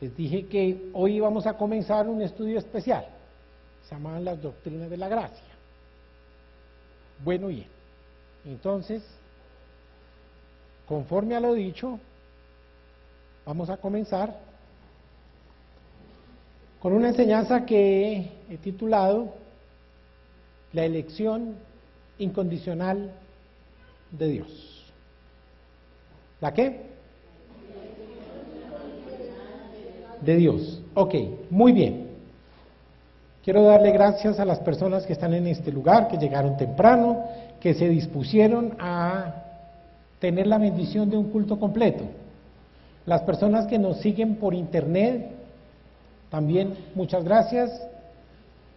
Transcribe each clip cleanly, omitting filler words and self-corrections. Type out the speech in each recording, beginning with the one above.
Les dije que hoy íbamos a comenzar un estudio especial, se llamaban las doctrinas de la gracia. Bueno, bien, entonces, conforme a lo dicho, vamos a comenzar con una enseñanza que he titulado La elección incondicional de Dios. ¿La qué? De Dios. Ok, muy bien. Quiero darle gracias a las personas que están en este lugar, que llegaron temprano, que se dispusieron a tener la bendición de un culto completo. Las personas que nos siguen por internet, también muchas gracias.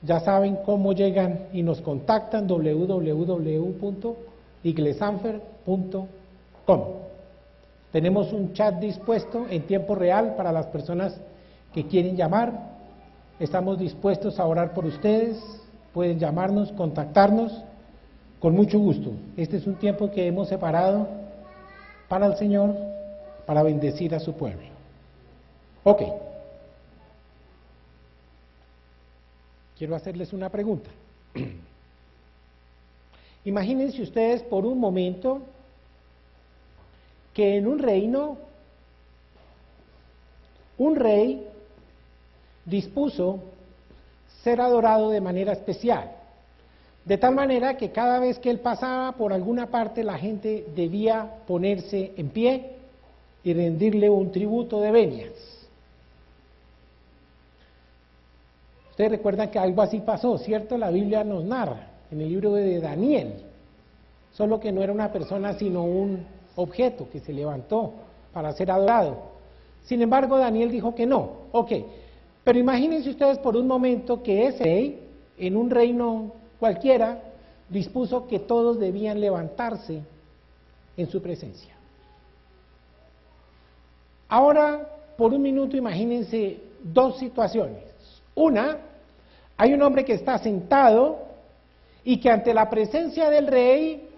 Ya saben cómo llegan y nos contactan, www.iglesanfer.com. Tenemos un chat dispuesto en tiempo real para las personas que quieren llamar. Estamos dispuestos a orar por ustedes. Pueden llamarnos, contactarnos con mucho gusto. Este es un tiempo que hemos separado para el Señor, para bendecir a su pueblo. Ok. Quiero hacerles una pregunta. Imagínense ustedes por un momento que en un reino, un rey dispuso ser adorado de manera especial, de tal manera que cada vez que él pasaba por alguna parte la gente debía ponerse en pie y rendirle un tributo de venias. Ustedes recuerdan que algo así pasó, ¿cierto? La Biblia nos narra en el libro de Daniel, solo que no era una persona sino un objeto que se levantó para ser adorado. Sin embargo, Daniel dijo que no. Ok, pero imagínense ustedes por un momento que ese rey, en un reino cualquiera, dispuso que todos debían levantarse en su presencia. Ahora, por un minuto, imagínense dos situaciones. Una, hay un hombre que está sentado y que ante la presencia del rey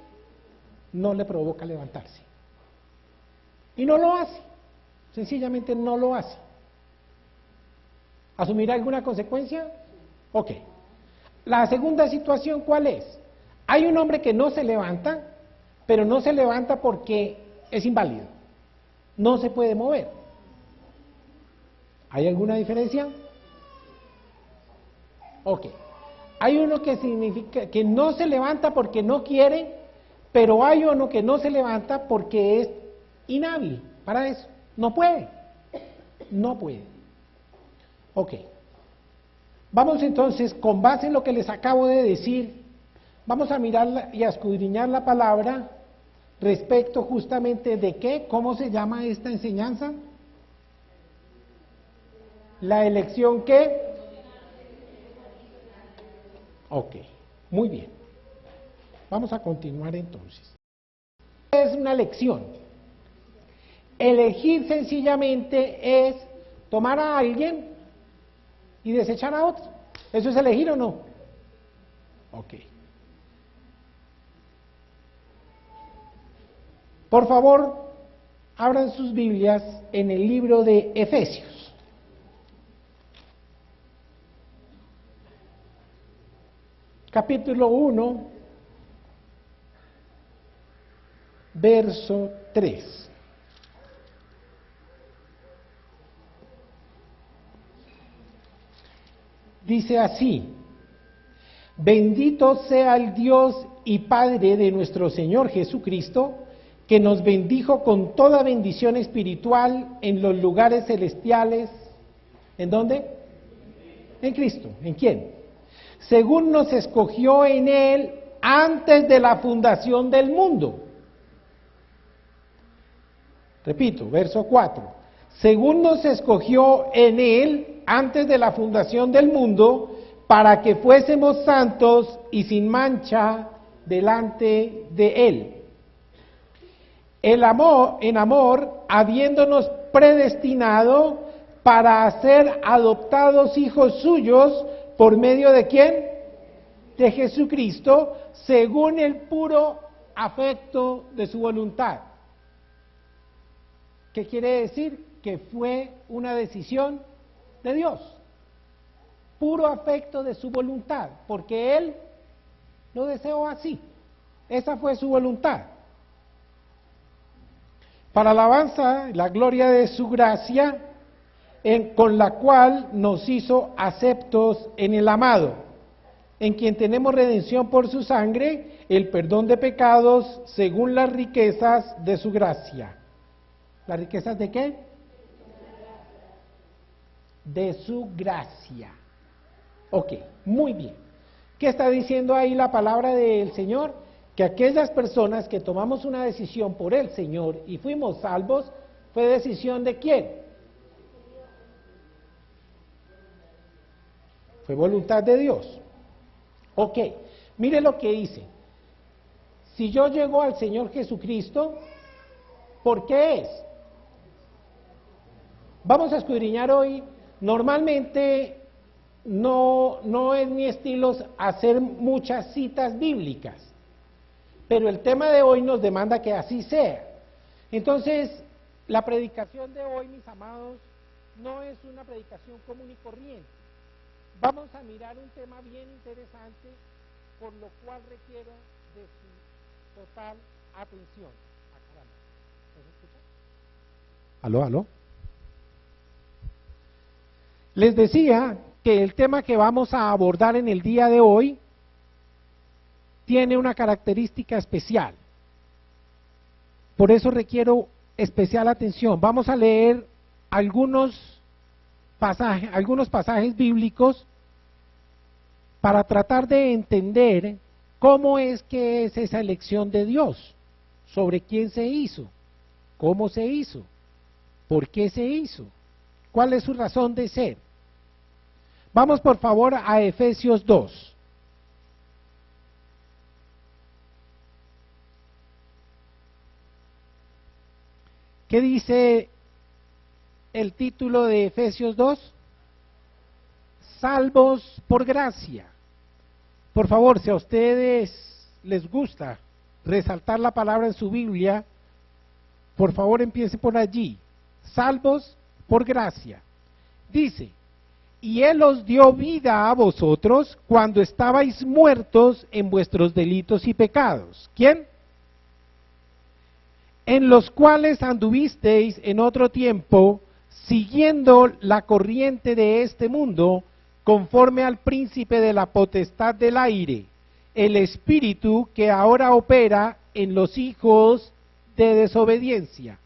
no le provoca levantarse. Y no lo hace, sencillamente no lo hace. ¿Asumirá alguna consecuencia? Ok. La segunda situación, ¿cuál es? Hay un hombre que no se levanta, pero no se levanta porque es inválido. No se puede mover. ¿Hay alguna diferencia? Ok. Hay uno que significa que no se levanta porque no quiere, pero hay uno que no se levanta porque es inhábil para eso. No puede. No puede. Ok. Vamos entonces, con base en lo que les acabo de decir, vamos a mirar y a escudriñar la palabra respecto justamente de qué, ¿cómo se llama esta enseñanza? La elección ¿qué? Ok, muy bien. Vamos a continuar entonces. Es una elección. Elegir sencillamente es tomar a alguien y desechar a otro. ¿Eso es elegir o no? Ok. Por favor, abran sus Biblias en el libro de Efesios. Capítulo 1, verso 3. Dice así: bendito sea el Dios y Padre de nuestro Señor Jesucristo, que nos bendijo con toda bendición espiritual en los lugares celestiales. ¿En dónde? En Cristo. ¿En quién? Según nos escogió en Él antes de la fundación del mundo. Repito, verso 4. Según nos escogió en Él antes de la fundación del mundo, para que fuésemos santos y sin mancha delante de Él. En amor, habiéndonos predestinado para ser adoptados hijos suyos, ¿por medio de quién? De Jesucristo, según el puro afecto de su voluntad. ¿Qué quiere decir? que fue una decisión de Dios, puro afecto de su voluntad, porque Él lo deseó así, esa fue su voluntad. Para alabanza y la gloria de su gracia, con la cual nos hizo aceptos en el amado, en quien tenemos redención por su sangre, el perdón de pecados según las riquezas de su gracia. ¿Las riquezas de qué? De su gracia. Ok, muy bien. ¿Qué está diciendo ahí la palabra del Señor? Que aquellas personas que tomamos una decisión por el Señor y fuimos salvos, ¿fue decisión de quién? Fue voluntad de Dios. Ok, mire lo que dice. Si yo llego al Señor Jesucristo, ¿por qué es? Vamos a escudriñar hoy. Normalmente no es mi estilo hacer muchas citas bíblicas, pero el tema de hoy nos demanda que así sea. Entonces, la predicación de hoy, mis amados, no es una predicación común y corriente. Vamos a mirar un tema bien interesante, por lo cual requiero de su total atención. ¿Se escucha? ¿Aló, aló? Les decía que el tema que vamos a abordar en el día de hoy tiene una característica especial. Por eso requiero especial atención. Vamos a leer algunos pasajes bíblicos para tratar de entender cómo es que es esa elección de Dios, sobre quién se hizo, cómo se hizo, por qué se hizo, cuál es su razón de ser. Vamos por favor a Efesios 2. ¿Qué dice el título de Efesios 2? Salvos por gracia. Por favor, si a ustedes les gusta resaltar la palabra en su Biblia, por favor empiece por allí. Salvos por gracia. Dice, y Él os dio vida a vosotros cuando estabais muertos en vuestros delitos y pecados. ¿Quién? En los cuales anduvisteis en otro tiempo, siguiendo la corriente de este mundo, conforme al príncipe de la potestad del aire, el espíritu que ahora opera en los hijos de desobediencia,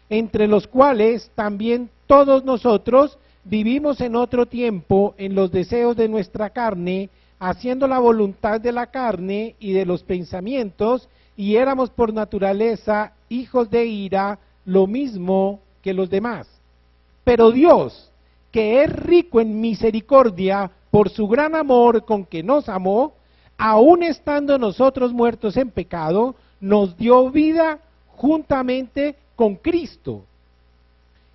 entre los cuales también todos nosotros vivimos en otro tiempo en los deseos de nuestra carne, haciendo la voluntad de la carne y de los pensamientos, y éramos por naturaleza hijos de ira, lo mismo que los demás. Pero Dios, que es rico en misericordia, por su gran amor con que nos amó, aun estando nosotros muertos en pecado, nos dio vida juntamente con Cristo,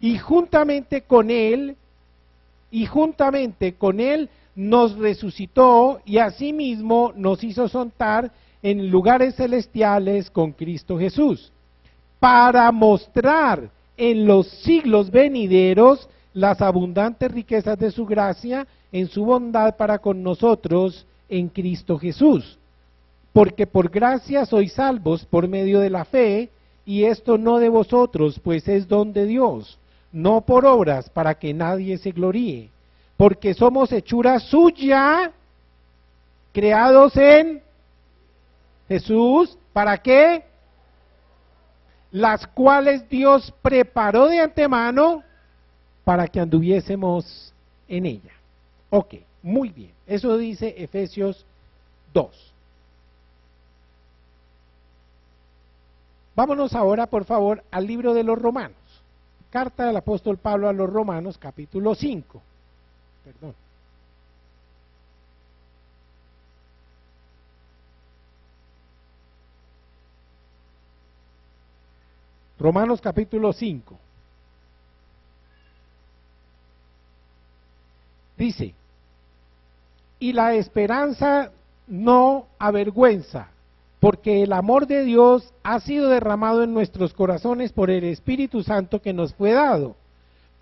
y juntamente con Él nos resucitó, y asimismo nos hizo sentar en lugares celestiales con Cristo Jesús, para mostrar en los siglos venideros las abundantes riquezas de su gracia en su bondad para con nosotros en Cristo Jesús. Porque por gracia sois salvos por medio de la fe, y esto no de vosotros, pues es don de Dios, no por obras, para que nadie se gloríe. Porque somos hechura suya, creados en Jesús, ¿para qué? Las cuales Dios preparó de antemano para que anduviésemos en ella. Ok, muy bien. Eso dice Efesios 2. Vámonos ahora, por favor, al libro de los Romanos. Carta del apóstol Pablo a los Romanos, capítulo 5. Perdón. Romanos capítulo 5. Dice, y la esperanza no avergüenza, porque el amor de Dios ha sido derramado en nuestros corazones por el Espíritu Santo que nos fue dado,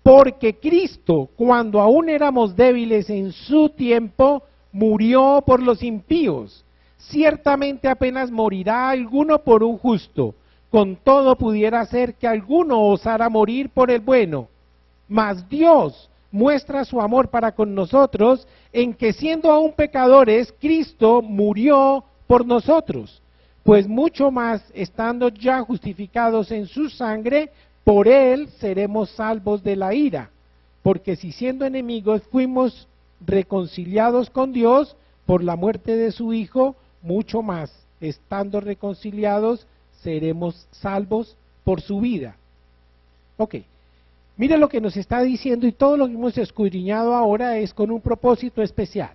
Porque Cristo, cuando aún éramos débiles en su tiempo, murió por los impíos. Ciertamente apenas morirá alguno por un justo. Con todo pudiera ser que alguno osara morir por el bueno. Mas Dios muestra su amor para con nosotros en que siendo aún pecadores, Cristo murió por nosotros. Pues mucho más, estando ya justificados en su sangre, por él seremos salvos de la ira. Porque si siendo enemigos fuimos reconciliados con Dios por la muerte de su Hijo, mucho más, estando reconciliados, seremos salvos por su vida. Ok, mire lo que nos está diciendo, y todo lo que hemos escudriñado ahora es con un propósito especial.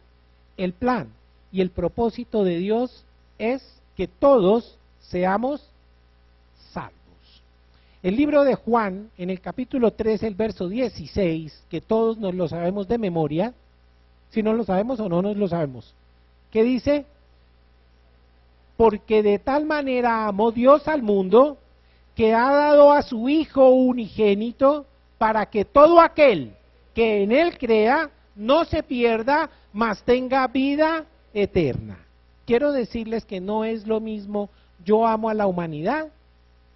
El plan y el propósito de Dios es que todos seamos salvos. El libro de Juan, en el capítulo 3, el verso 16, que todos nos lo sabemos de memoria, si no lo sabemos o no nos lo sabemos, ¿qué dice? Porque de tal manera amó Dios al mundo, que ha dado a su Hijo unigénito, para que todo aquel que en él crea no se pierda, mas tenga vida eterna. Quiero decirles que no es lo mismo yo amo a la humanidad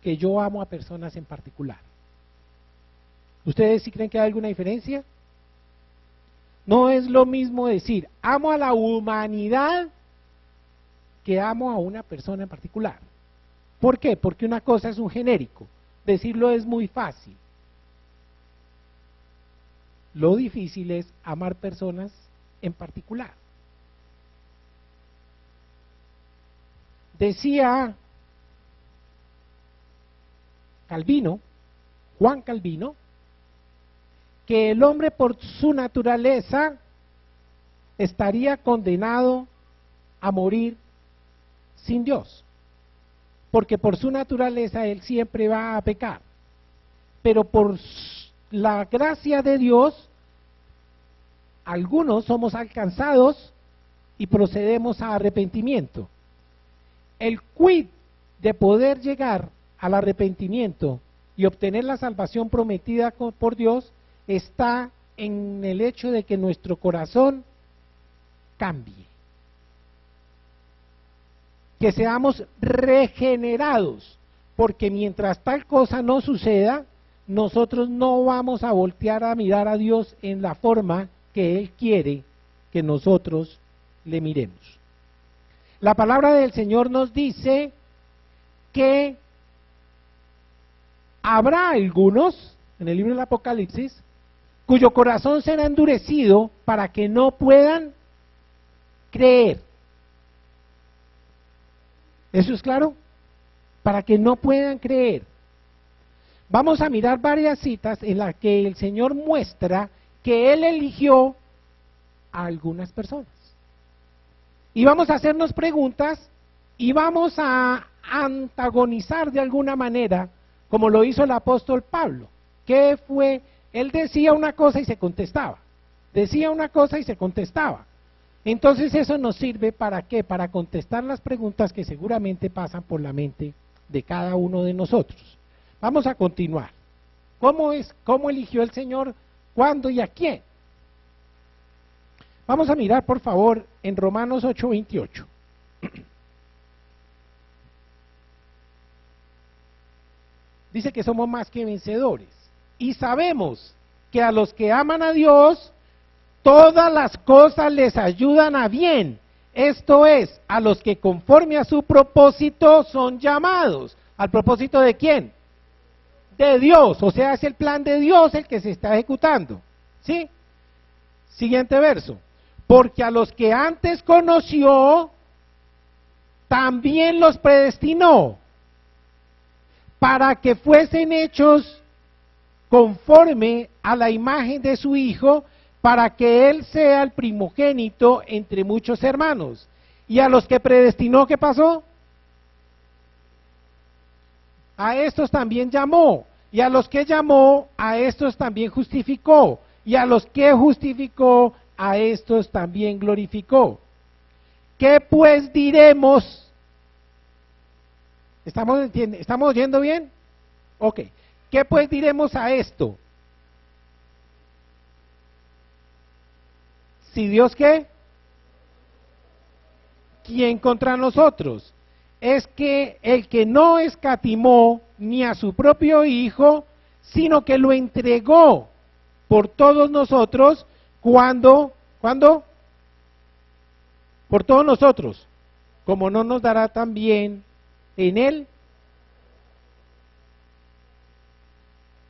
que yo amo a personas en particular. ¿Ustedes sí creen que hay alguna diferencia? No es lo mismo decir amo a la humanidad que amo a una persona en particular. ¿Por qué? Porque una cosa es un genérico, decirlo es muy fácil. Lo difícil es amar personas en particular. Decía Calvino, Juan Calvino, que el hombre por su naturaleza estaría condenado a morir sin Dios, porque por su naturaleza él siempre va a pecar, pero por la gracia de Dios, algunos somos alcanzados y procedemos a arrepentimiento. El quid de poder llegar al arrepentimiento y obtener la salvación prometida por Dios está en el hecho de que nuestro corazón cambie, que seamos regenerados, porque mientras tal cosa no suceda, nosotros no vamos a voltear a mirar a Dios en la forma que Él quiere que nosotros le miremos. La palabra del Señor nos dice que habrá algunos, en el libro del Apocalipsis, cuyo corazón será endurecido para que no puedan creer. ¿Eso es claro? Para que no puedan creer. Vamos a mirar varias citas en las que el Señor muestra que Él eligió a algunas personas. Y vamos a hacernos preguntas y vamos a antagonizar de alguna manera, como lo hizo el apóstol Pablo. ¿Qué fue? Él decía una cosa y se contestaba. Decía una cosa y se contestaba. Entonces eso nos sirve ¿para qué? Para contestar las preguntas que seguramente pasan por la mente de cada uno de nosotros. Vamos a continuar. ¿Cómo eligió el Señor? ¿Cuándo y a quién? Vamos a mirar, por favor, en Romanos 8:28. Dice que somos más que vencedores. Y sabemos que a los que aman a Dios, todas las cosas les ayudan a bien. Esto es, a los que conforme a su propósito son llamados. ¿Al propósito de quién? De Dios. O sea, es el plan de Dios el que se está ejecutando. ¿Sí? Siguiente verso. Porque a los que antes conoció, también los predestinó, para que fuesen hechos conforme a la imagen de su Hijo, para que Él sea el primogénito entre muchos hermanos. Y a los que predestinó, ¿qué pasó? A estos también llamó, y a los que llamó, a estos también justificó, y a los que justificó, a estos también glorificó. ¿Qué pues diremos? ¿Estamos oyendo bien? Ok. ¿Qué pues diremos a esto? Si Dios, ¿qué? ¿Quién contra nosotros? Es que el que no escatimó ni a su propio Hijo, sino que lo entregó por todos nosotros, ¿cuándo? Por todos nosotros, como no nos dará también en él.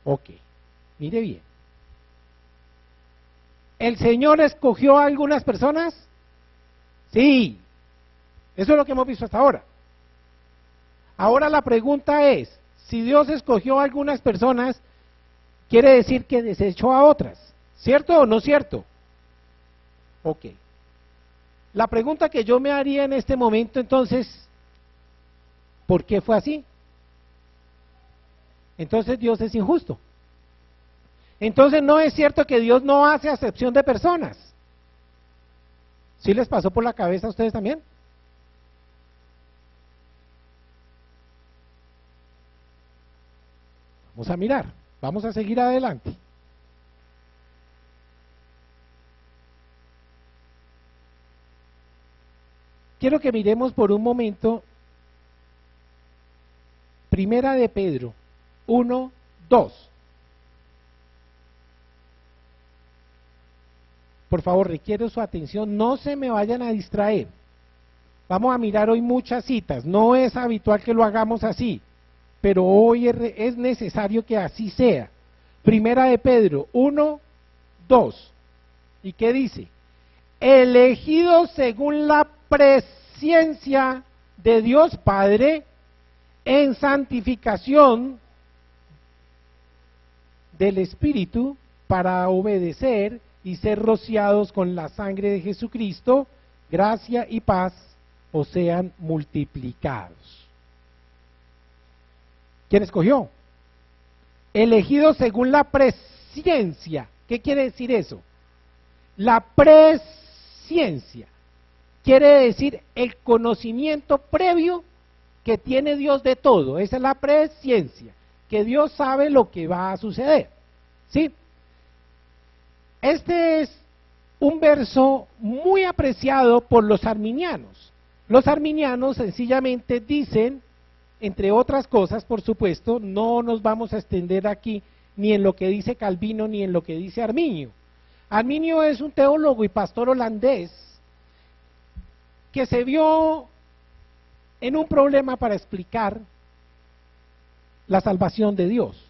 Ok, mire bien. ¿El Señor escogió a algunas personas? Sí, eso es lo que hemos visto hasta ahora. Ahora la pregunta es, si Dios escogió a algunas personas, quiere decir que desechó a otras, ¿cierto o no cierto? Ok. La pregunta que yo me haría en este momento entonces, ¿por qué fue así? Entonces Dios es injusto. Entonces no es cierto que Dios no hace acepción de personas. ¿Sí les pasó por la cabeza a ustedes también? Vamos a mirar, vamos a seguir adelante. Quiero que miremos por un momento Primera de Pedro 1, 2. Por favor, requiero su atención, no se me vayan a distraer. Vamos a mirar hoy muchas citas, no es habitual que lo hagamos así, pero hoy es necesario que así sea. Primera de Pedro 1, 2. ¿Y qué dice? Elegidos según la presciencia de Dios Padre en santificación del Espíritu para obedecer y ser rociados con la sangre de Jesucristo, gracia y paz os sean multiplicados. ¿Quién escogió? Elegidos según la presciencia. ¿Qué quiere decir eso? La presciencia quiere decir el conocimiento previo que tiene Dios de todo. Esa es la presciencia, que Dios sabe lo que va a suceder. ¿Sí? Este es un verso muy apreciado por los arminianos. Los arminianos sencillamente dicen, entre otras cosas, por supuesto, no nos vamos a extender aquí ni en lo que dice Calvino ni en lo que dice Arminio. Arminio es un teólogo y pastor holandés que se vio en un problema para explicar la salvación de Dios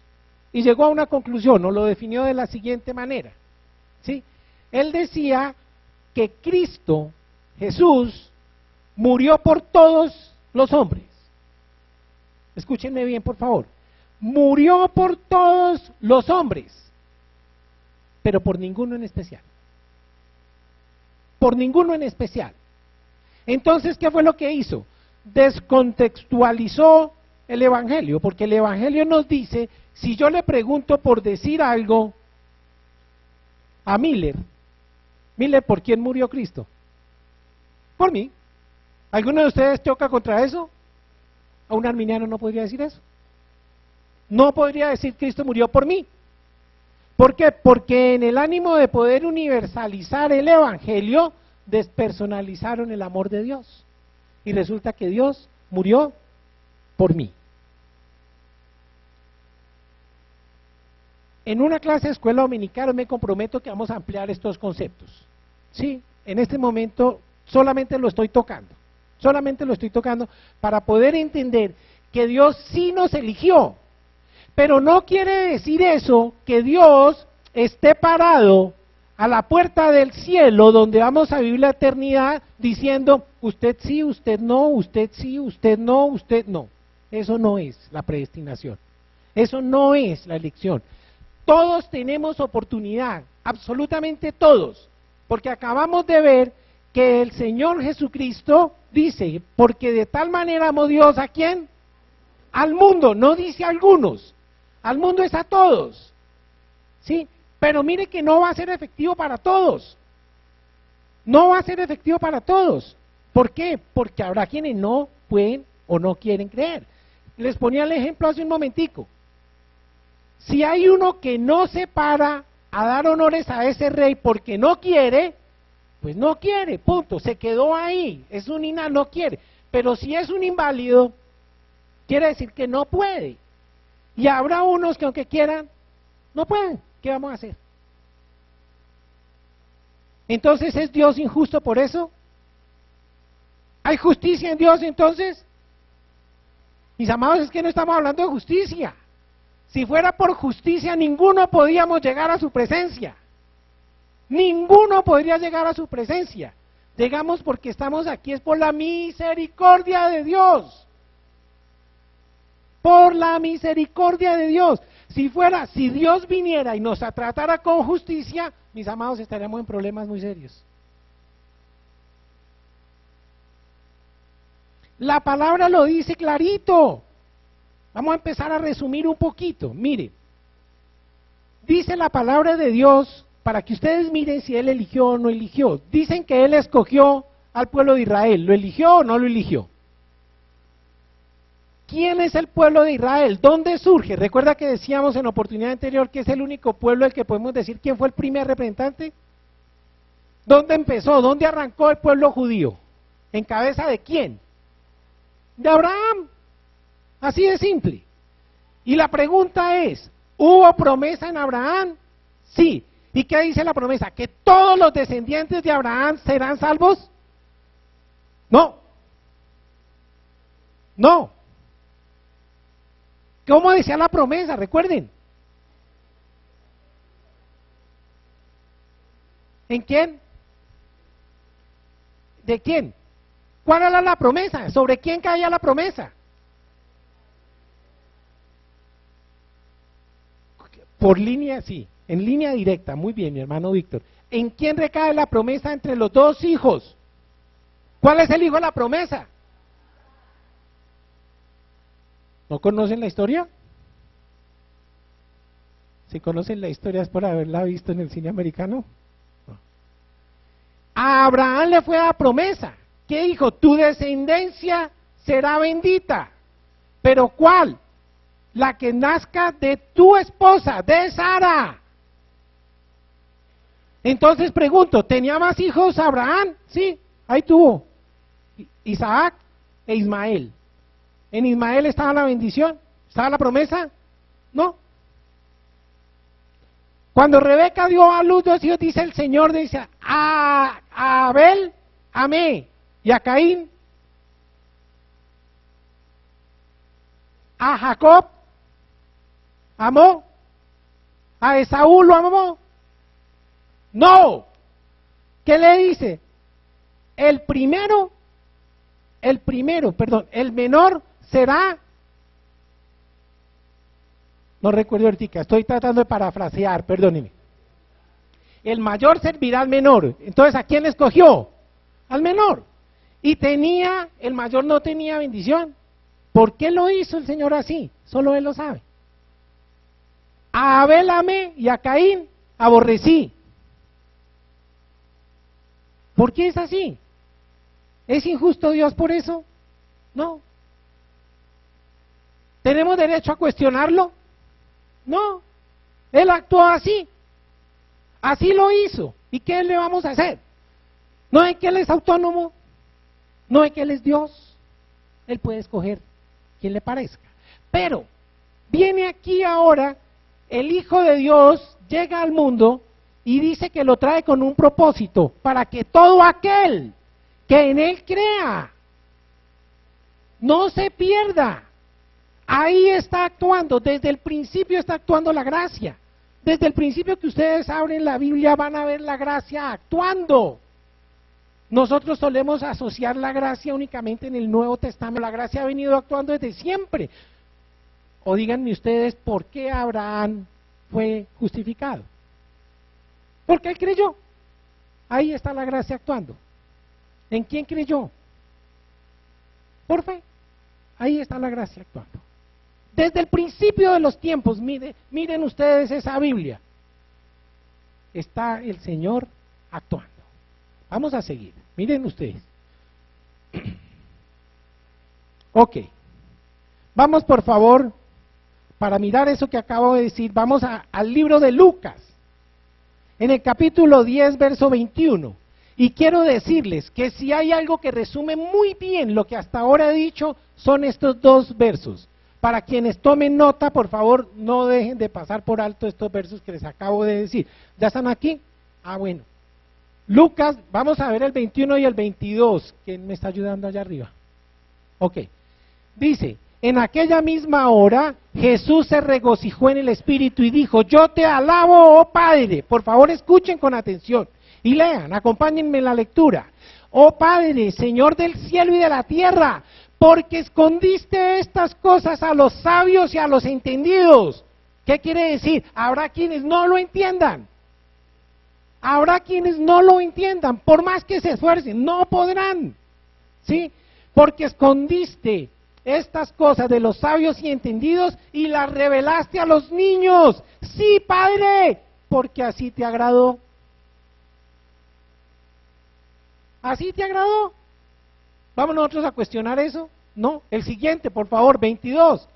y llegó a una conclusión, o lo definió de la siguiente manera, ¿sí? Él decía que Cristo, Jesús, murió por todos los hombres. Escúchenme bien, por favor. Murió por todos los hombres, pero por ninguno en especial. Por ninguno en especial. Entonces, ¿qué fue lo que hizo? Descontextualizó el Evangelio, porque el Evangelio nos dice, si yo le pregunto por decir algo a Miller, ¿por quién murió Cristo? Por mí. ¿Alguno de ustedes choca contra eso? ¿A un arminiano no podría decir eso? No podría decir Cristo murió por mí. ¿Por qué? Porque en el ánimo de poder universalizar el Evangelio, despersonalizaron el amor de Dios. Y resulta que Dios murió por mí. En una clase de escuela dominical me comprometo que vamos a ampliar estos conceptos. Sí, en este momento solamente lo estoy tocando para poder entender que Dios sí nos eligió, pero no quiere decir eso que Dios esté parado a la puerta del cielo donde vamos a vivir la eternidad diciendo usted sí, usted no, usted sí, usted no, usted no. Eso no es la predestinación, eso no es la elección. Todos tenemos oportunidad, absolutamente todos, porque acabamos de ver que el Señor Jesucristo dice, porque de tal manera amó Dios ¿a quién? Al mundo, no dice a algunos, al mundo es a todos, ¿sí? Pero mire que no va a ser efectivo para todos, no va a ser efectivo para todos. ¿Por qué? Porque habrá quienes no pueden o no quieren creer. Les ponía el ejemplo hace un momentico. Si hay uno que no se para a dar honores a ese rey porque no quiere, Pues no quiere, punto, se quedó ahí, es un inhábil, no quiere. Pero si es un inválido, quiere decir que no puede. Y habrá unos que aunque quieran, no pueden. ¿Qué vamos a hacer? Entonces, ¿es Dios injusto por eso? ¿Hay justicia en Dios entonces? Mis amados, es que no estamos hablando de justicia. Si fuera por justicia, ninguno podíamos llegar a su presencia. Ninguno podría llegar a su presencia. Llegamos porque estamos aquí, es por la misericordia de Dios. Por la misericordia de Dios. Si Dios viniera y nos tratara con justicia, mis amados, estaríamos en problemas muy serios. La palabra lo dice clarito. Vamos a empezar a resumir un poquito. Mire, dice la palabra de Dios, para que ustedes miren si Él eligió o no eligió. Dicen que Él escogió al pueblo de Israel. ¿Lo eligió o no lo eligió? ¿Quién es el pueblo de Israel? ¿Dónde surge? Recuerda que decíamos en la oportunidad anterior que es el único pueblo del que podemos decir quién fue el primer representante. ¿Dónde empezó? ¿Dónde arrancó el pueblo judío? ¿En cabeza de quién? De Abraham. Así de simple. Y la pregunta es, ¿hubo promesa en Abraham? Sí. ¿Y qué dice la promesa? ¿Que todos los descendientes de Abraham serán salvos? No. No. ¿Cómo decía la promesa? Recuerden. ¿En quién? ¿De quién? ¿Cuál era la promesa? ¿Sobre quién caía la promesa? Por línea, sí, en línea directa, muy bien, mi hermano Víctor. ¿En quién recae la promesa entre los dos hijos? ¿Cuál es el hijo de la promesa? ¿No conocen la historia? ¿Sí conocen la historia es por haberla visto en el cine americano? No. A Abraham le fue la promesa. ¿Qué dijo? Tu descendencia será bendita. ¿Pero cuál? La que nazca de tu esposa, de Sara. Entonces pregunto, ¿tenía más hijos Abraham? Sí, ahí tuvo Isaac e Ismael. ¿En Ismael estaba la bendición? ¿Estaba la promesa? No. Cuando Rebeca dio a luz dos hijos, dice el Señor, dice, a Abel amé, y a Caín, a Jacob amó, a Esaú lo amó. No. ¿Qué le dice? El menor será, no recuerdo ahorita, estoy tratando de parafrasear, perdóneme. El mayor servirá al menor. Entonces, ¿a quién escogió? Al menor. Y el mayor no tenía bendición. ¿Por qué lo hizo el Señor así? Solo Él lo sabe. A Abel amé y a Caín aborrecí. ¿Por qué es así? ¿Es injusto Dios por eso? No. ¿Tenemos derecho a cuestionarlo? No. Él actuó así. Así lo hizo. ¿Y qué le vamos a hacer? ¿No es que Él es autónomo? ¿No es que Él es Dios? Él puede escoger quien le parezca. Pero viene aquí ahora el Hijo de Dios, llega al mundo y dice que lo trae con un propósito, para que todo aquel que en Él crea no se pierda. Ahí está actuando, desde el principio está actuando la gracia. Desde el principio que ustedes abren la Biblia van a ver la gracia actuando. Nosotros solemos asociar la gracia únicamente en el Nuevo Testamento. La gracia ha venido actuando desde siempre. O díganme ustedes, ¿por qué Abraham fue justificado? Porque él creyó. Ahí está la gracia actuando. ¿En quién creyó? Por fe. Ahí está la gracia actuando. Desde el principio de los tiempos, miren ustedes esa Biblia. Está el Señor actuando. Vamos a seguir. Miren ustedes. Ok. Vamos por favor, para mirar eso que acabo de decir, vamos al libro de Lucas. En el capítulo 10, verso 21. Y quiero decirles que si hay algo que resume muy bien lo que hasta ahora he dicho, son estos dos versos. Para quienes tomen nota, por favor, no dejen de pasar por alto estos versos que les acabo de decir. ¿Ya están aquí? Ah, bueno. Lucas, vamos a ver el 21 y el 22. ¿Quién me está ayudando allá arriba? Ok. Dice, en aquella misma hora, Jesús se regocijó en el Espíritu y dijo, yo te alabo, oh Padre. Por favor, escuchen con atención y lean, acompáñenme en la lectura. Oh Padre, Señor del cielo y de la tierra, porque escondiste estas cosas a los sabios y a los entendidos. ¿Qué quiere decir? Habrá quienes no lo entiendan. Habrá quienes no lo entiendan, por más que se esfuercen, no podrán. ¿Sí? Porque escondiste estas cosas de los sabios y entendidos y las revelaste a los niños. Sí, Padre, porque así te agradó. ¿Así te agradó? ¿Vamos nosotros a cuestionar eso? No. El siguiente, por favor, 22.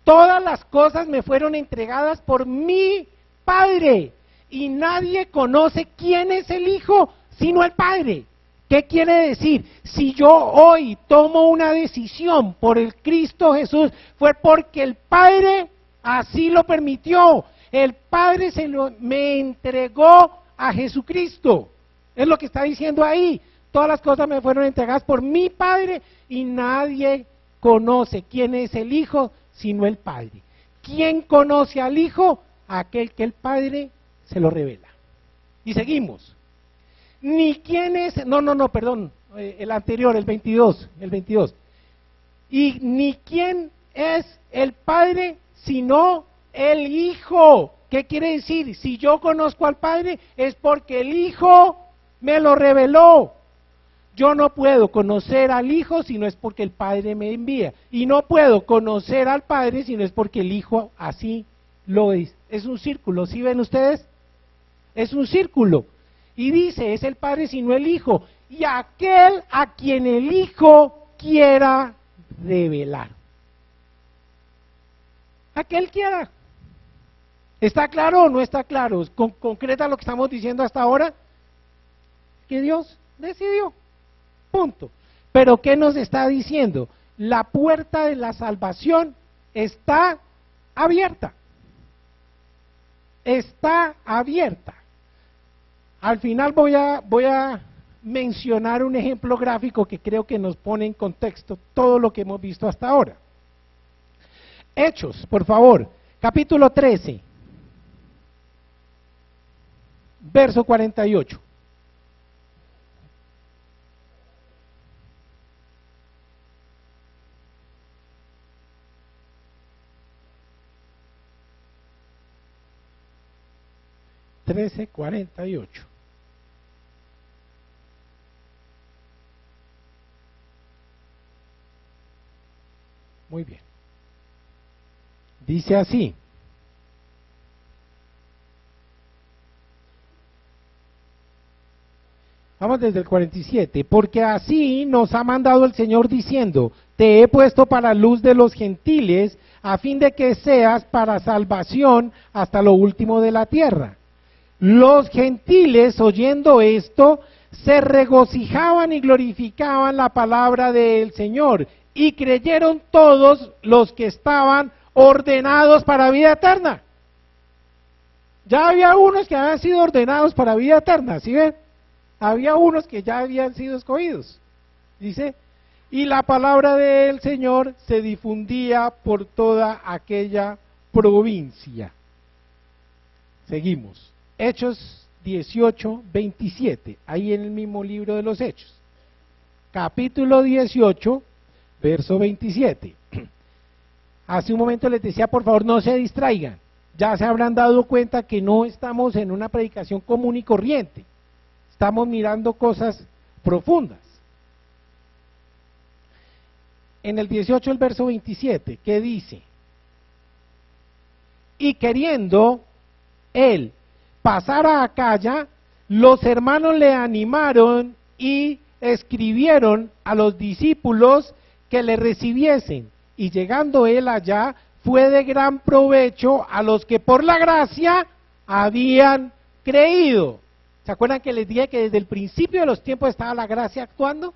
Todas las cosas me fueron entregadas por mi Padre, y nadie conoce quién es el Hijo, sino el Padre. ¿Qué quiere decir? Si yo hoy tomo una decisión por el Cristo Jesús, fue porque el Padre así lo permitió. El Padre me entregó a Jesucristo. Es lo que está diciendo ahí. Todas las cosas me fueron entregadas por mi Padre y nadie conoce quién es el Hijo sino el Padre. ¿Quién conoce al Hijo? Aquel que el Padre se lo revela. Y seguimos. Ni quién es, perdón, el anterior, el 22. Y ni quién es el Padre sino el Hijo. ¿Qué quiere decir? Si yo conozco al Padre es porque el Hijo me lo reveló. Yo no puedo conocer al Hijo si no es porque el Padre me envía. Y no puedo conocer al Padre si no es porque el Hijo así lo es. Es un círculo, ¿sí ven ustedes? Es un círculo. Y dice, es el Padre sino el Hijo. Y aquel a quien el Hijo quiera revelar. Aquel quiera. ¿Está claro o no está claro? ¿Concreta lo que estamos diciendo hasta ahora? Que Dios decidió. Punto. Pero ¿qué nos está diciendo? La puerta de la salvación está abierta. Está abierta. Al final voy a mencionar un ejemplo gráfico que creo que nos pone en contexto todo lo que hemos visto hasta ahora. Hechos, por favor, capítulo 13, verso 48. (13:48). Muy bien. Dice así. Vamos desde el 47. Porque así nos ha mandado el Señor diciendo, te he puesto para luz de los gentiles, a fin de que seas para salvación hasta lo último de la tierra. Los gentiles, oyendo esto, se regocijaban y glorificaban la palabra del Señor, y creyeron todos los que estaban ordenados para vida eterna. Ya había unos que habían sido ordenados para vida eterna, ¿sí ven? Había unos que ya habían sido escogidos. Dice, y la palabra del Señor se difundía por toda aquella provincia. Seguimos. Hechos 18:27, ahí en el mismo libro de los Hechos. Capítulo 18, verso 27. Hace un momento les decía, por favor, no se distraigan. Ya se habrán dado cuenta que no estamos en una predicación común y corriente. Estamos mirando cosas profundas. En el 18, el verso 27, ¿qué dice? Y queriendo él pasar a Acaya, los hermanos le animaron y escribieron a los discípulos que le recibiesen, y llegando él allá, fue de gran provecho a los que por la gracia habían creído. ¿Se acuerdan que les dije que desde el principio de los tiempos estaba la gracia actuando?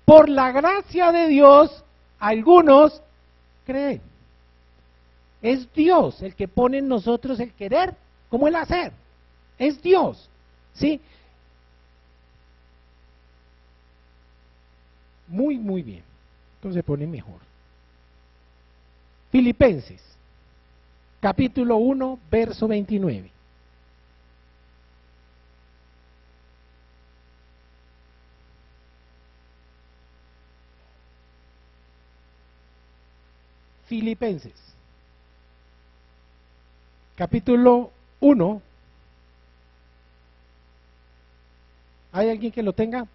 Por la gracia de Dios, algunos creen. Es Dios el que pone en nosotros el querer como el hacer. Es Dios, ¿sí? Muy, muy bien. Entonces se pone mejor. Filipenses, capítulo 1, verso 29. Filipenses, capítulo 1. ¿Hay alguien que lo tenga?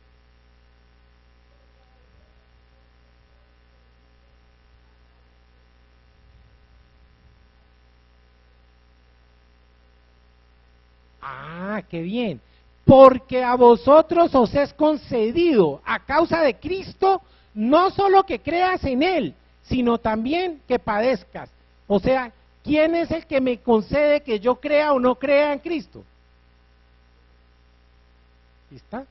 Ah, qué bien. Porque a vosotros os es concedido a causa de Cristo, no solo que creas en Él, sino también que padezcas. O sea, ¿quién es el que me concede que yo crea o no crea en Cristo? ¿Está?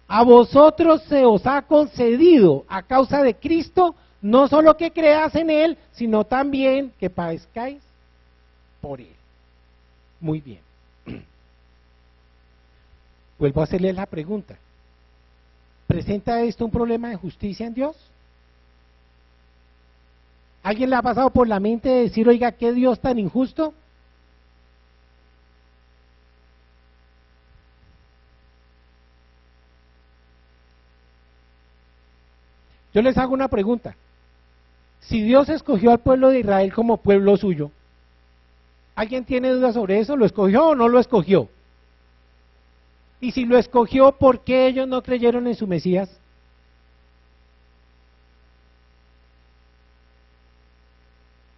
A vosotros se os ha concedido a causa de Cristo, no solo que creas en Él, sino también que padezcáis por Él. Muy bien. Vuelvo a hacerle la pregunta. ¿Presenta esto un problema de justicia en Dios? ¿Alguien le ha pasado por la mente de decir, oiga, qué Dios tan injusto? Yo les hago una pregunta. Si Dios escogió al pueblo de Israel como pueblo suyo, ¿alguien tiene dudas sobre eso? ¿Lo escogió o no lo escogió? Y si lo escogió, ¿por qué ellos no creyeron en su Mesías?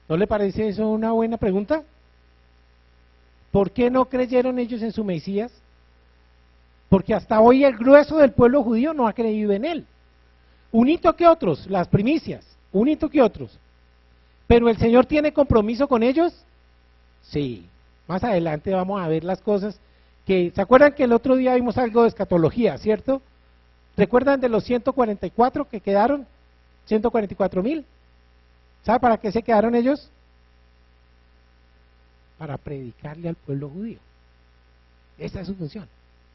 ¿No le parece eso una buena pregunta? ¿Por qué no creyeron ellos en su Mesías? Porque hasta hoy el grueso del pueblo judío no ha creído en él. Un hito que otros, las primicias, un hito que otros. ¿Pero el Señor tiene compromiso con ellos? Sí. Más adelante vamos a ver las cosas que, ¿se acuerdan que el otro día vimos algo de escatología, cierto? ¿Recuerdan de los 144 que quedaron? 144,000. ¿Sabe para qué se quedaron ellos? Para predicarle al pueblo judío. Esa es su función,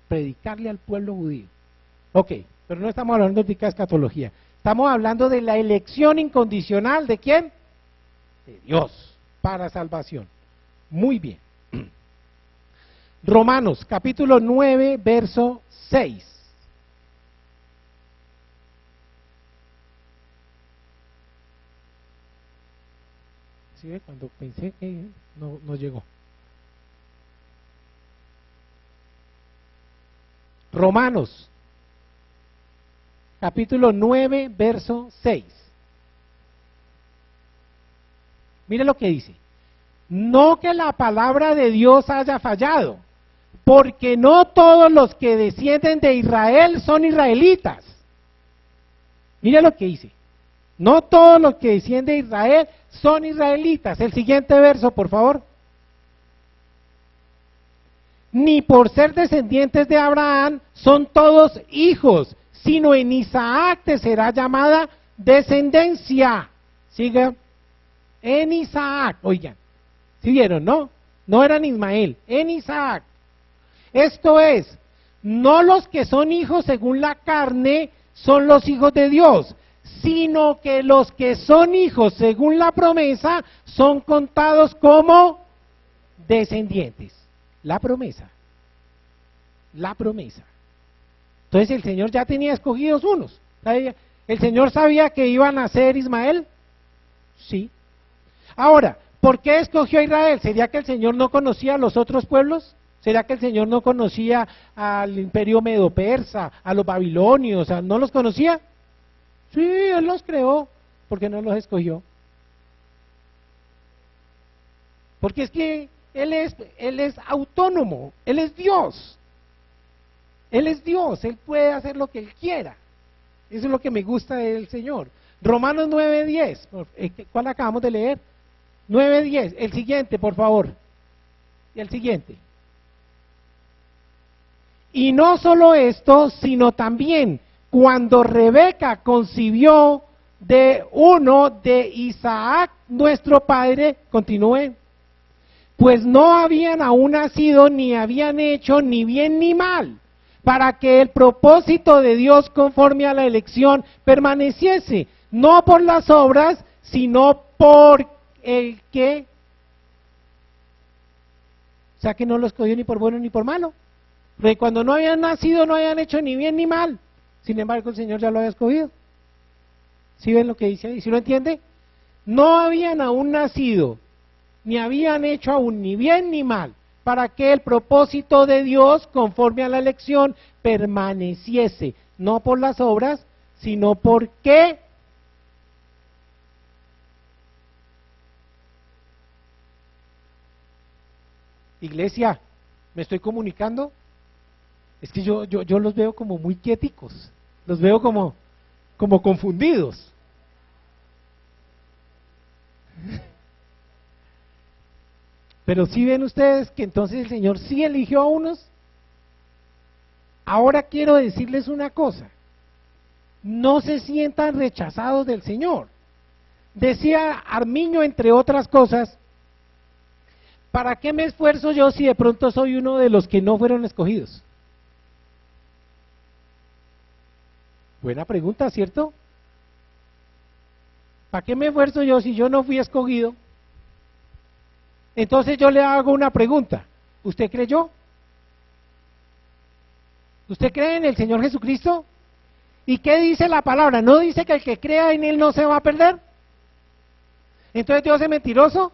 predicarle al pueblo judío. Ok, pero no estamos hablando de escatología. Estamos hablando de la elección incondicional ¿de quién? De Dios, para salvación. Muy bien. Romanos, capítulo 9, verso 6. ¿Sí ve? Cuando pensé que no llegó. Romanos, capítulo 9, verso 6. Mire lo que dice. No que la palabra de Dios haya fallado, porque no todos los que descienden de Israel son israelitas. Mire lo que dice. No todos los que descienden de Israel son israelitas. El siguiente verso, por favor. Ni por ser descendientes de Abraham son todos hijos, sino en Isaac te será llamada descendencia. Siga. En Isaac, oigan. ¿Sí vieron, no? No eran Ismael, en Isaac. Esto es, no los que son hijos según la carne son los hijos de Dios, sino que los que son hijos según la promesa son contados como descendientes. La promesa. La promesa. Entonces el Señor ya tenía escogidos unos. ¿El Señor sabía que iban a ser Ismael? Sí. Ahora, ¿por qué escogió a Israel? ¿Sería que el Señor no conocía a los otros pueblos? ¿Será que el Señor no conocía al imperio medo-persa, a los babilonios? ¿No los conocía? Sí, Él los creó. ¿Por qué no los escogió? Porque es que Él es autónomo, Él es Dios. Él es Dios, Él puede hacer lo que Él quiera. Eso es lo que me gusta del Señor. Romanos 9:10, ¿cuál acabamos de leer? 9:10, el siguiente, por favor. Y el siguiente. Y no solo esto, sino también cuando Rebeca concibió de uno de Isaac, nuestro padre, continúe, pues no habían aún nacido, ni habían hecho ni bien ni mal, para que el propósito de Dios conforme a la elección permaneciese, no por las obras, sino por el que, o sea que no lo escogió ni por bueno ni por malo, porque cuando no habían nacido no habían hecho ni bien ni mal, sin embargo el Señor ya lo había escogido. ¿Sí ven lo que dice ahí? ¿Sí lo entiende? No habían aún nacido, ni habían hecho aún ni bien ni mal, para que el propósito de Dios, conforme a la elección, permaneciese, no por las obras, sino porque iglesia, ¿me estoy comunicando? Es que yo los veo como muy quieticos, los veo como confundidos. Pero sí ven ustedes que entonces el Señor sí eligió a unos. Ahora quiero decirles una cosa, no se sientan rechazados del Señor. Decía Armiño, entre otras cosas, ¿para qué me esfuerzo yo si de pronto soy uno de los que no fueron escogidos? Buena pregunta, ¿cierto? ¿Para qué me esfuerzo yo si yo no fui escogido? Entonces yo le hago una pregunta, ¿usted creyó? ¿Usted cree en el Señor Jesucristo? ¿Y qué dice la palabra? ¿No dice que el que crea en Él no se va a perder? ¿Entonces Dios es mentiroso?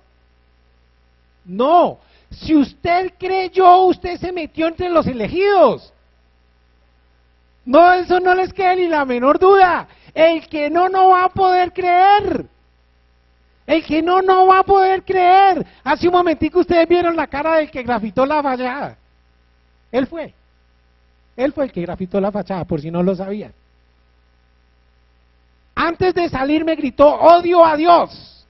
No, si usted creyó, usted se metió entre los elegidos. No, eso no les queda ni la menor duda. El que no va a poder creer. El que no va a poder creer. Hace un momentico ustedes vieron la cara del que grafitó la fachada. Él fue el que grafitó la fachada, por si no lo sabían. Antes de salir me gritó, odio a Dios.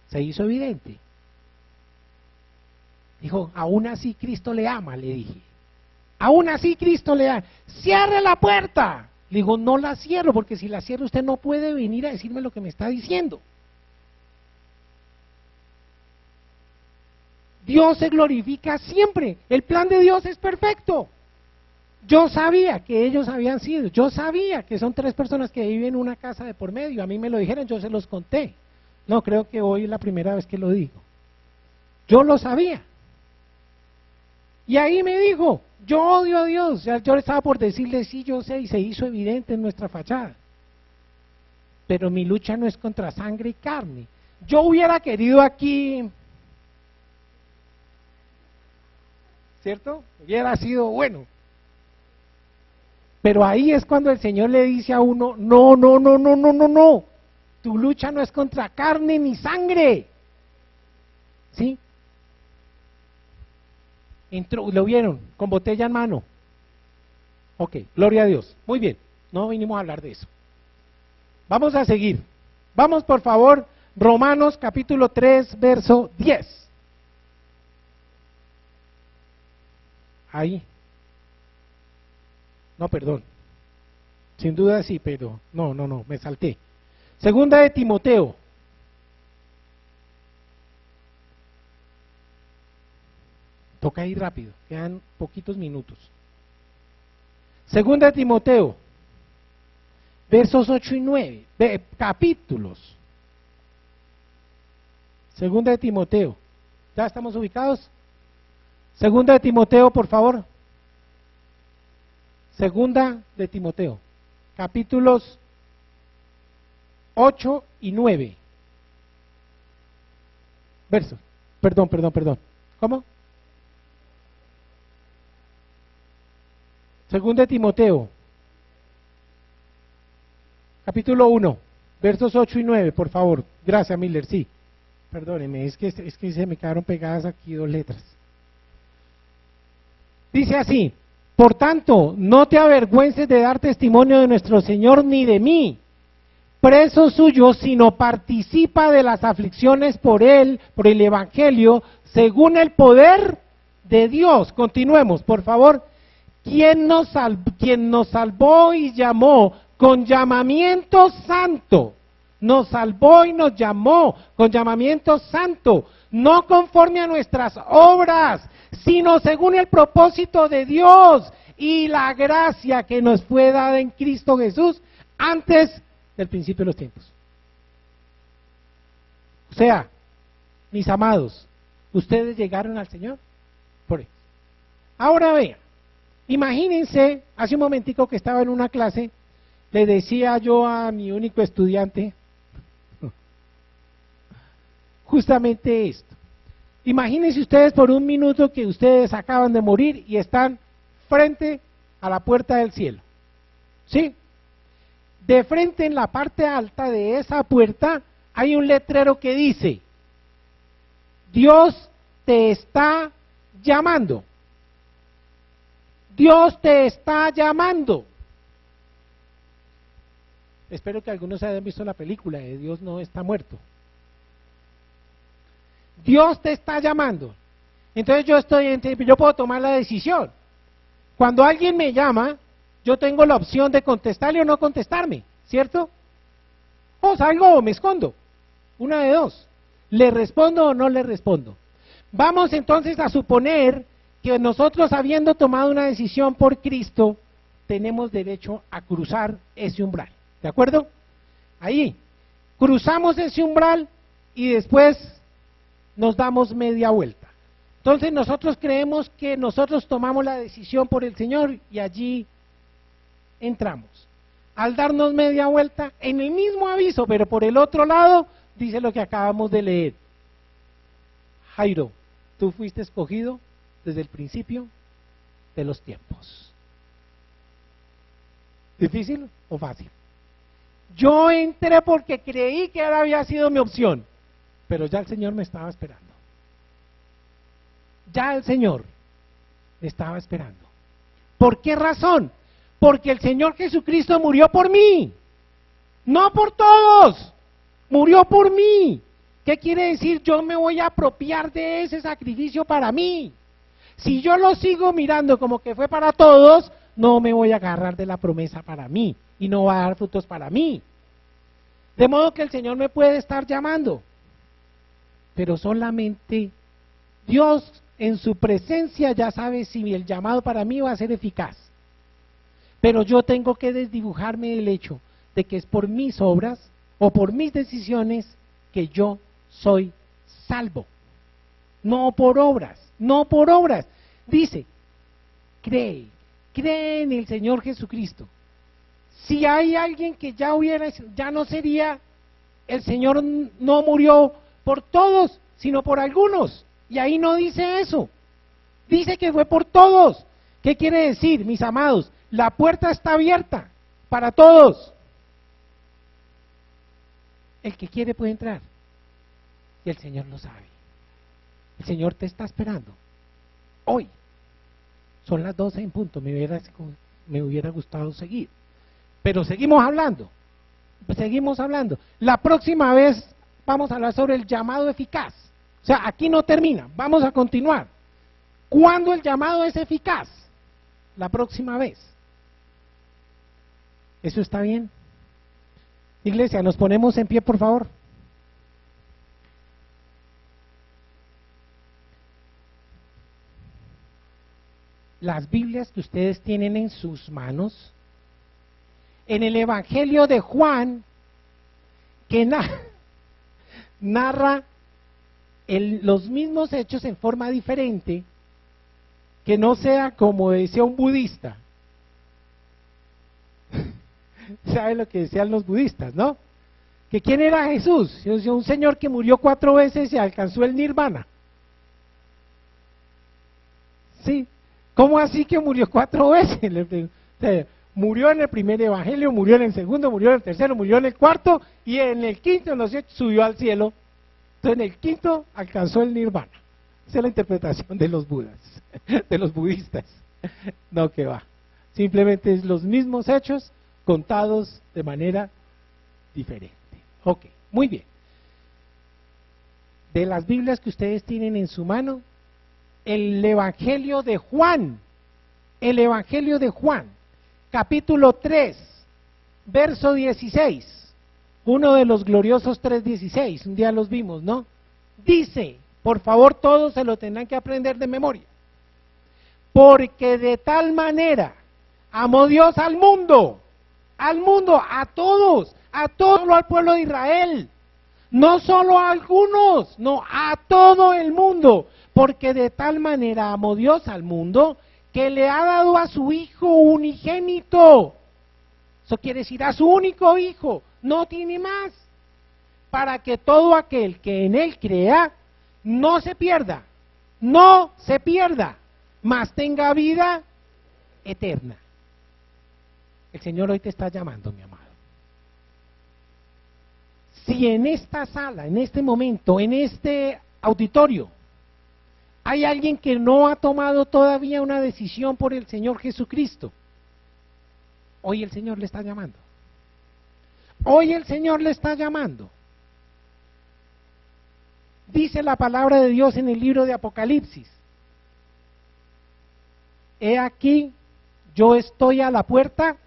Se hizo evidente. Dijo, aún así Cristo le ama, le dije. Aún así Cristo le ama. Cierre la puerta. Le digo, no la cierro, porque si la cierro usted no puede venir a decirme lo que me está diciendo. Dios se glorifica siempre. El plan de Dios es perfecto. Yo sabía que ellos habían sido, yo sabía que son 3 personas que viven en una casa de por medio. A mí me lo dijeron, yo se los conté. No, creo que hoy es la primera vez que lo digo. Yo lo sabía. Y ahí me dijo, yo odio a Dios. Yo estaba por decirle, sí, yo sé, y se hizo evidente en nuestra fachada. Pero mi lucha no es contra sangre y carne. Yo hubiera querido aquí, ¿cierto? Hubiera sido bueno. Pero ahí es cuando el Señor le dice a uno, no. Tu lucha no es contra carne ni sangre. ¿Sí? Entró, ¿lo vieron? Con botella en mano. Ok, gloria a Dios. Muy bien, no vinimos a hablar de eso. Vamos a seguir. Vamos por favor, Romanos capítulo 3, verso 10. Ahí. No, perdón. Sin duda sí, pero no, me salté. Segunda de Timoteo. Toca ir rápido, quedan poquitos minutos. Segunda de Timoteo, versos 8 y 9, capítulos. Segunda de Timoteo. ¿Ya estamos ubicados? Segunda de Timoteo, por favor. Segunda de Timoteo, capítulos 8 y 9. Versos. Perdón. ¿Cómo? Segunda de Timoteo, capítulo 1, versos 8 y 9, por favor. Gracias, Miller, sí. Perdóneme, es que se me quedaron pegadas aquí 2 letras. Dice así, por tanto, no te avergüences de dar testimonio de nuestro Señor ni de mí, preso suyo, sino participa de las aflicciones por él, por el Evangelio, según el poder de Dios. Continuemos, por favor. ¿Quién nos salvó y llamó con llamamiento santo? Nos salvó y nos llamó con llamamiento santo, no conforme a nuestras obras, sino según el propósito de Dios y la gracia que nos fue dada en Cristo Jesús antes del principio de los tiempos. O sea, mis amados, ustedes llegaron al Señor por eso. Ahora vean, imagínense, hace un momentico que estaba en una clase, le decía yo a mi único estudiante justamente esto. Imagínense ustedes por un minuto que ustedes acaban de morir y están frente a la puerta del cielo. ¿Sí? De frente en la parte alta de esa puerta hay un letrero que dice: Dios te está llamando. Dios te está llamando. Espero que algunos hayan visto la película de Dios no está muerto. Dios te está llamando. Entonces yo puedo tomar la decisión. Cuando alguien me llama, yo tengo la opción de contestarle o no contestarme, ¿cierto? O salgo o me escondo. Una de dos. ¿Le respondo o no le respondo? Vamos entonces a suponer que nosotros, habiendo tomado una decisión por Cristo, tenemos derecho a cruzar ese umbral. ¿De acuerdo? Ahí. Cruzamos ese umbral y después nos damos media vuelta. Entonces nosotros creemos que nosotros tomamos la decisión por el Señor y allí entramos. Al darnos media vuelta, en el mismo aviso, pero por el otro lado, dice lo que acabamos de leer. Jairo, tú fuiste escogido desde el principio de los tiempos. ¿Difícil o fácil? Yo entré porque creí que ahora había sido mi opción, pero ya el Señor me estaba esperando. Ya el Señor me estaba esperando. ¿Por qué razón? Porque el Señor Jesucristo murió por mí, no por todos, murió por mí. ¿Qué quiere decir? Yo me voy a apropiar de ese sacrificio para mí. Si yo lo sigo mirando como que fue para todos, no me voy a agarrar de la promesa para mí y no va a dar frutos para mí. De modo que el Señor me puede estar llamando, pero solamente Dios en su presencia ya sabe si el llamado para mí va a ser eficaz. Pero yo tengo que desdibujarme del hecho de que es por mis obras o por mis decisiones que yo soy salvo. No por obras, no por obras. Dice, cree en el Señor Jesucristo. Si hay alguien que ya no sería, el Señor no murió por todos, sino por algunos. Y ahí no dice eso. Dice que fue por todos. ¿Qué quiere decir, mis amados? La puerta está abierta para todos. El que quiere puede entrar. Y el Señor lo sabe. El Señor te está esperando. Hoy. Son las 12 en punto. Me hubiera gustado seguir. Pero seguimos hablando. Seguimos hablando. La próxima vez vamos a hablar sobre el llamado eficaz. O sea, aquí no termina. Vamos a continuar. ¿Cuándo el llamado es eficaz? La próxima vez. ¿Eso está bien? Iglesia, nos ponemos en pie, por favor. Las Biblias que ustedes tienen en sus manos, en el Evangelio de Juan, que narra los mismos hechos en forma diferente, que no sea como decía un budista. ¿Sabe lo que decían los budistas, no? ¿Que quién era Jesús? Un señor que murió 4 veces y alcanzó el nirvana. Sí. ¿Cómo así que murió 4 veces? Murió en el primer evangelio, murió en el segundo, murió en el tercero, murió en el cuarto y en el quinto, no sé, subió al cielo. Entonces en el quinto alcanzó el nirvana. Esa es la interpretación de los budas, de los budistas. No, que va. Simplemente es los mismos hechos contados de manera diferente. Ok, muy bien. De las Biblias que ustedes tienen en su mano, el Evangelio de Juan, capítulo 3, verso 16, uno de los gloriosos 3:16, un día los vimos, ¿no? Dice, por favor todos se lo tendrán que aprender de memoria, porque de tal manera amó Dios al mundo, a todos, solo al pueblo de Israel, no solo a algunos, no, a todo el mundo, porque de tal manera amó Dios al mundo, que le ha dado a su Hijo unigénito. Eso quiere decir a su único Hijo, no tiene más, para que todo aquel que en Él crea, no se pierda, mas tenga vida eterna. El Señor hoy te está llamando, mi amado. Si en esta sala, en este momento, en este auditorio, hay alguien que no ha tomado todavía una decisión por el Señor Jesucristo, hoy el Señor le está llamando. Hoy el Señor le está llamando. Dice la palabra de Dios en el libro de Apocalipsis: he aquí, yo estoy a la puerta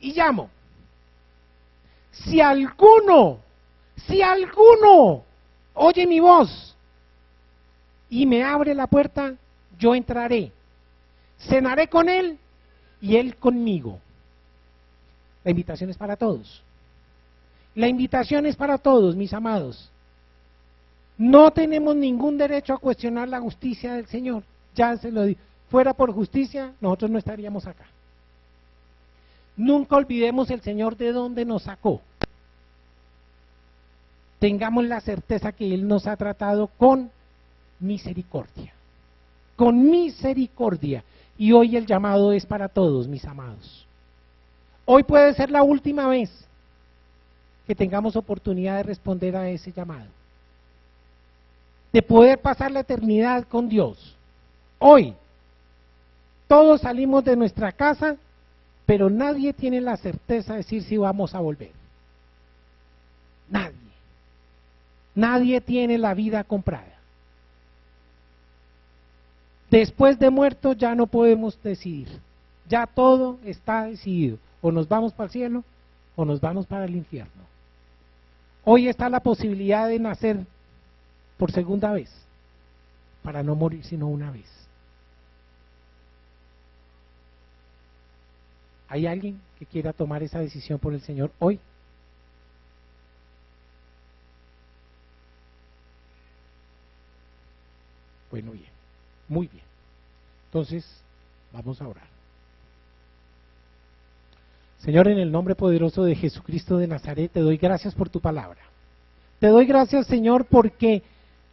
y llamo. Si alguno oye mi voz y me abre la puerta, yo entraré, cenaré con él y él conmigo. La invitación es para todos. La invitación es para todos, mis amados. No tenemos ningún derecho a cuestionar la justicia del Señor. Ya se lo digo. Fuera por justicia, nosotros no estaríamos acá. Nunca olvidemos el Señor de dónde nos sacó. Tengamos la certeza que Él nos ha tratado con misericordia. Con misericordia. Y hoy el llamado es para todos, mis amados. Hoy puede ser la última vez que tengamos oportunidad de responder a ese llamado, de poder pasar la eternidad con Dios. Hoy, todos salimos de nuestra casa, pero nadie tiene la certeza de decir si vamos a volver. Nadie. Nadie tiene la vida comprada. Después de muertos ya no podemos decidir. Ya todo está decidido. O nos vamos para el cielo o nos vamos para el infierno. Hoy está la posibilidad de nacer por segunda vez, para no morir sino una vez. ¿Hay alguien que quiera tomar esa decisión por el Señor hoy? Bueno, bien, muy bien. Entonces, vamos a orar. Señor, en el nombre poderoso de Jesucristo de Nazaret, te doy gracias por tu palabra. Te doy gracias, Señor, porque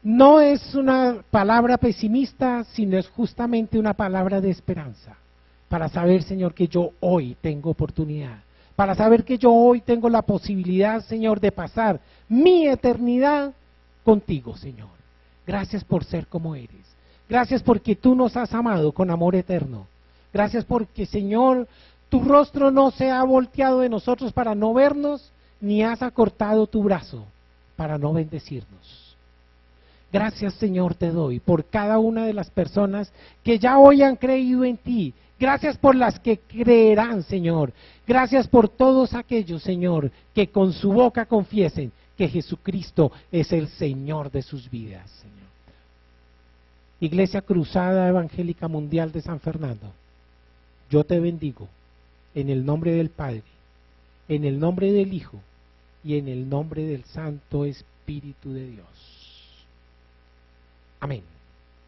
no es una palabra pesimista, sino es justamente una palabra de esperanza. Para saber, Señor, que yo hoy tengo oportunidad. Para saber que yo hoy tengo la posibilidad, Señor, de pasar mi eternidad contigo, Señor. Gracias por ser como eres. Gracias porque tú nos has amado con amor eterno. Gracias porque, Señor, tu rostro no se ha volteado de nosotros para no vernos, ni has acortado tu brazo para no bendecirnos. Gracias, Señor, te doy por cada una de las personas que ya hoy han creído en ti. Gracias por las que creerán, Señor. Gracias por todos aquellos, Señor, que con su boca confiesen que Jesucristo es el Señor de sus vidas, Señor. Iglesia Cruzada Evangélica Mundial de San Fernando, yo te bendigo en el nombre del Padre, en el nombre del Hijo y en el nombre del Santo Espíritu de Dios. Amén.